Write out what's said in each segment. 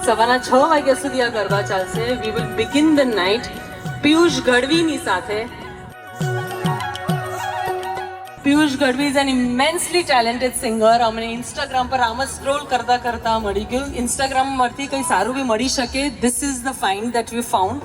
સવારના 6 વાગ્યા સુધી આ ગરબા ચાલશે. We will begin the night Piyush ગઢવીની સાથે. Piyush Gadhvi is an immensely talented singer. અમને ઇન્સ્ટાગ્રામ પર આમ જ સ્ક્રોલ કરતા કરતા મળી ગયું. ઇન્સ્ટાગ્રામમાંથી કંઈ સારું બી મળી શકે. This is the find that we found.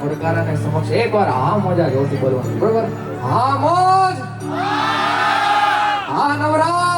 ભડકારાને સમક્ષ એકવાર હા મોજા જોરથી બોલવાનું, બરોબર? હા મોજ, હા નવરા.